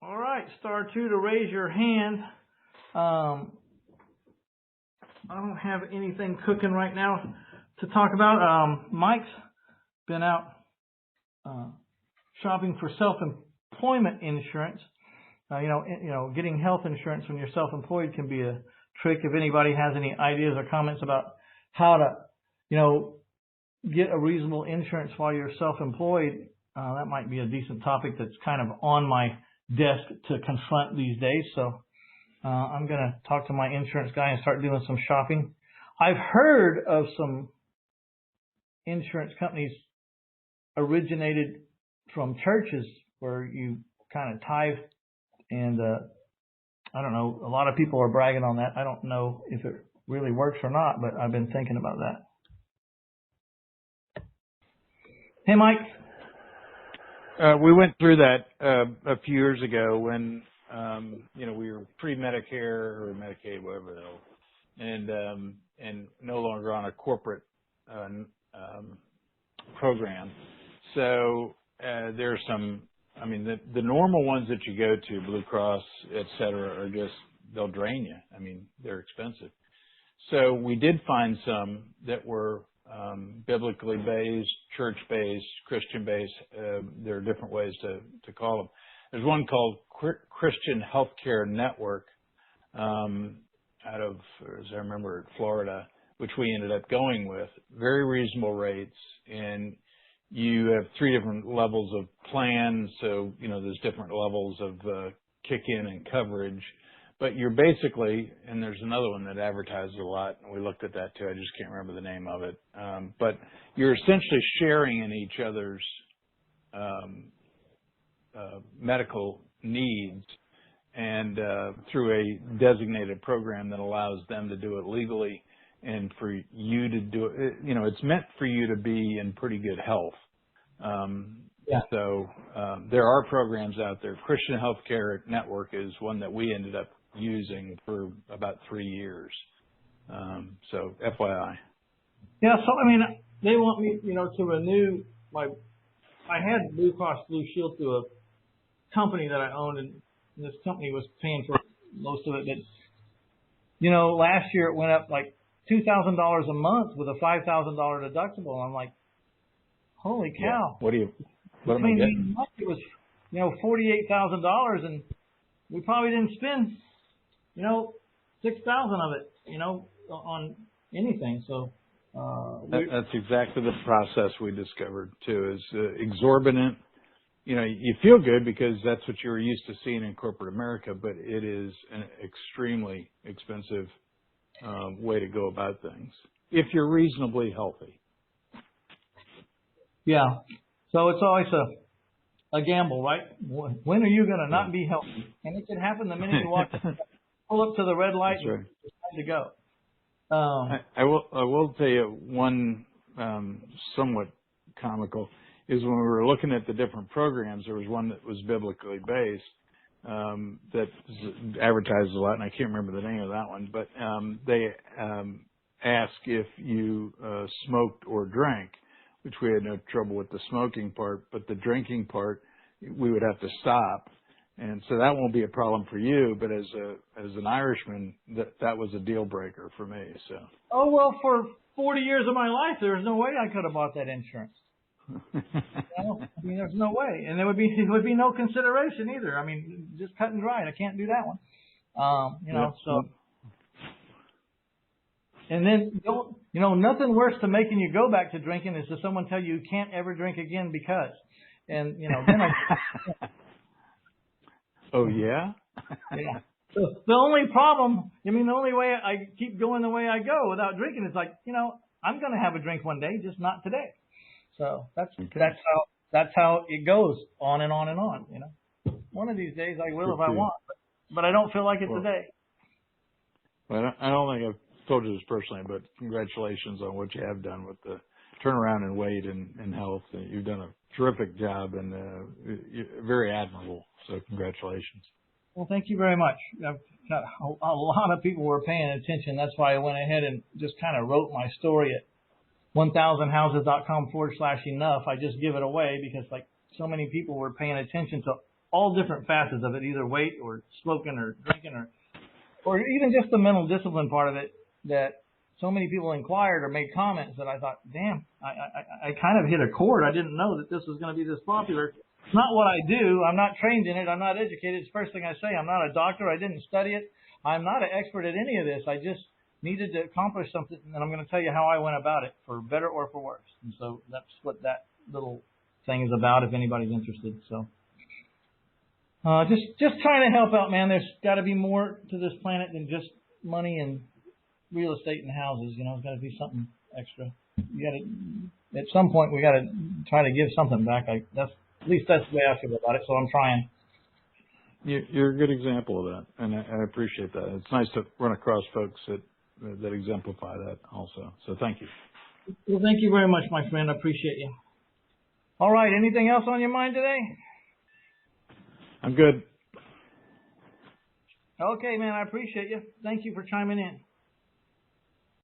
All right, star 2 to raise your hand. I don't have anything cooking right now to talk about. Mike's been out shopping for self-employment insurance. Getting health insurance when you're self-employed can be a trick. If anybody has any ideas or comments about how to, get a reasonable insurance while you're self-employed, that might be a decent topic that's kind of on my desk to confront these days. So I'm going to talk to my insurance guy and start doing some shopping. I've heard of some insurance companies originated from churches where you kind of tithe, and I don't know, a lot of people are bragging on that. I don't know if it really works or not, but I've been thinking about that. Hey, Mike. We went through that a few years ago when we were pre-Medicare or Medicaid, whatever the hell, and no longer on a corporate program. So there's some. I mean, the normal ones that you go to, Blue Cross, et cetera, are just, they'll drain you. I mean, they're expensive. So we did find some that were biblically based, church-based, Christian-based. There are different ways to call them. There's one called Christian Healthcare Network out of, as I remember, Florida, which we ended up going with. Very reasonable rates, and you have 3 different levels of plans. So, there's different levels of kick-in and coverage. But you're basically, and there's another one that advertises a lot, and we looked at that too. I just can't remember the name of it. But you're essentially sharing in each other's medical needs, and through a designated program that allows them to do it legally and for you to do it. It's meant for you to be in pretty good health. So there are programs out there. Christian Healthcare Network is one that we ended up using for about 3 years. So FYI. Yeah, so they want me, to renew I had Blue Cross Blue Shield through a company that I owned, and this company was paying for most of it. But, last year it went up like $2,000 a month with a $5,000 deductible. And I'm like, holy cow. Yeah. What am I getting? It was, $48,000, and we probably didn't spend, 6,000 of it, on anything. So, that's exactly the process we discovered too, is exorbitant. You feel good because that's what you were used to seeing in corporate America, but it is an extremely expensive way to go about things if you're reasonably healthy. Yeah. So it's always a gamble, right? When are you going to not be healthy? And it can happen the minute you pull up to the red light. That's right. It's time to go. I will tell you one somewhat comical is when we were looking at the different programs, there was one that was biblically based that advertised a lot, and I can't remember the name of that one, but they ask if you smoked or drank, which we had no trouble with the smoking part, but the drinking part we would have to stop. And so that won't be a problem for you, but as an Irishman, that was a deal breaker for me. So. Oh, well, for 40 years of my life, there was no way I could have bought that insurance. There's no way, and it would be no consideration either. Just cut and dry. I can't do that one. So. And then nothing worse than making you go back to drinking is to someone tell you can't ever drink again because, and then I. Oh yeah. Yeah. So the only problem, the only way I keep going the way I go without drinking is I'm going to have a drink one day, just not today. So that's how it goes on and on and on. One of these days I will if I want, but I don't feel like it today. Well, I don't think I've told you this personally, but congratulations on what you have done with the turnaround in weight and health. You've done a terrific job and very admirable. So congratulations. Well, thank you very much. I've got a lot of people were paying attention. That's why I went ahead and just kind of wrote my story at 1000houses.com/enough. I just give it away because so many people were paying attention to all different facets of it, either weight or smoking or drinking or even just the mental discipline part of it, that so many people inquired or made comments that I thought, damn, I kind of hit a chord. I didn't know that this was going to be this popular. It's not what I do. I'm not trained in it. I'm not educated. It's the first thing I say. I'm not a doctor. I didn't study it. I'm not an expert at any of this. I just needed to accomplish something, and I'm going to tell you how I went about it, for better or for worse. And so that's what that little thing is about, if anybody's interested. So just trying to help out, man. There's got to be more to this planet than just money and real estate and houses. You know, it's got to be something extra. You got to, at some point, we got to try to give something back. At least that's the way I feel about it. So I'm trying. You're a good example of that, and I appreciate that. It's nice to run across folks that exemplify that also. So thank you. Well, thank you very much, my friend. I appreciate you. All right. Anything else on your mind today? I'm good. Okay, man. I appreciate you. Thank you for chiming in.